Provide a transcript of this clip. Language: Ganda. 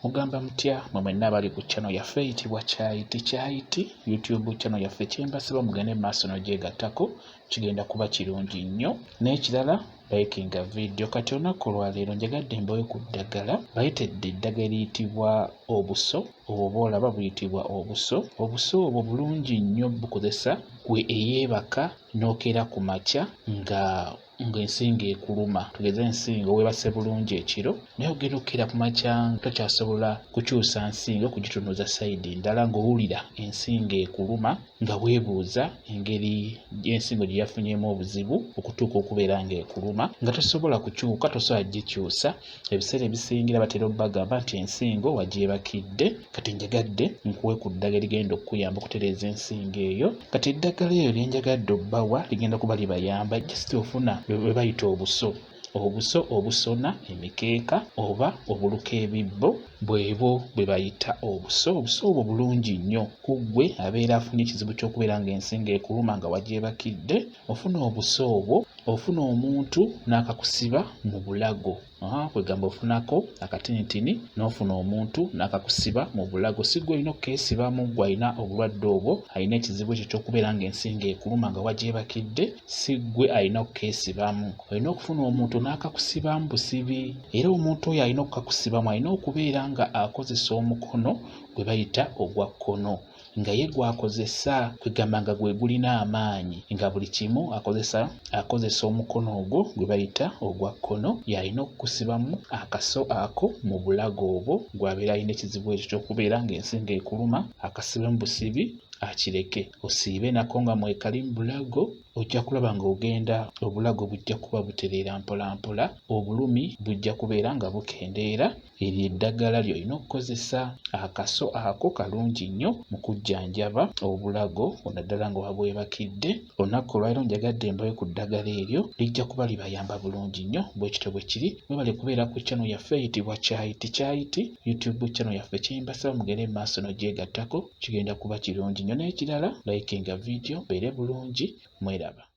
Mugamba mutya mwe mwenna abali ku channel yaffe eyitibwa Kyayiti YouTube channel yaffe kyembasiba mugende mu maaso n'ogyegattako kigenda kuba kirungi nnyo. N'ekirala likinga video. Kati olunaku olwaleero njagadde mbawe ku ddagala bayitedde eddagala eriyitibwa obuso oba olaba buyitibwa obuso. Obuso obwo bulungi nnyo bukozesa gwe eyeebaka n'okeera ku makya ng'ensingo ekuluma. Tugeze ensingo weebase bulungi ekiro naye ogenda okukira ku makya tokyasobola kukyusa nsingo kugitunuza sayidi ndala ng'owulira ensingo ekuluma nga weebuuza engeri y'ensingo gye yafunyemu obuzibu okutuuka okubeera ng'ekuluma nga tosobola kukyuka, tosobola gikyusa. Ebiseera ebisingira batera obbagamba nti ensingo wagyebakidde. Kati njagadde nkuwe ku ddagala ligenda okukuyamba okutereeza ensingo eyo. Kati eddagala eyo lyenjagadde obbawa ligenda kuba libayamba just ofuna bwe bayita obuso. Obuso obusona emikeeka oba obuluka ebibbo bwebo bwe bayita obuso. Obuso obwo bulungi nnyo ku ggwe abeera afunye ekizibu ky'okubeera ng'ensingo ekuluma nga wagyebakidde. Ofuna obuso obwo, ofuna omuntu n'akakusiba mu bulago. Kwegamba ofunako akatinitini n'ofuna omuntu n'akakusiba mu bulago. Si ggwe olina okukeesibamu, ggwe alina obulwadde obwo, alina ekizibu ekyo ky'okubeera ng'ensingo ekuluma nga wagyebakidde. Si ggwe alina okukeesibamu, olina okufuna omuntu n'akakusibamu busibi. Era omuntu oyo alina okukakusibamu alina okubeera nga akozesa omukono gwe bayita ogwa kkono, nga ye gwakozesa kwegamba nga gwe gulina amaanyi, nga buli kimu akozesa omukono ogwo gwe bayita ogwa kkono. Yalina okukusibamu akaso ako mu bulago obwo gw'abeera alina ekizibu ekyo ky'okubeera ng'ensingo ekuluma, akasibemu busibi akireke. Osiibe nako nga mwekali mu bulago, ojja kulaba ng'ogenda obulago bujja kuba butereera mpola mpola, obulumi bujja kubeera nga bukendeera. Eryo eddagala ly'olina okukozesa. Akaso ako kalungi nnyo mu kujjanjaba obulago naddala nga wabwebakidde. Olunaku olwaleero njagadde mbawe ku ddagala eryo lijja kuba libayamba bulungi nnyo. Bwe kityo bwe kiri, mwebale kubeera ku channel yaffe eyitibwa Kyayiti YouTube channel yaffe kyembasaba mugende mu maaso n'ogyegattako kigenda kuba kirungi nnyo. N'ekirala likinga video beere bulungi, mweraba.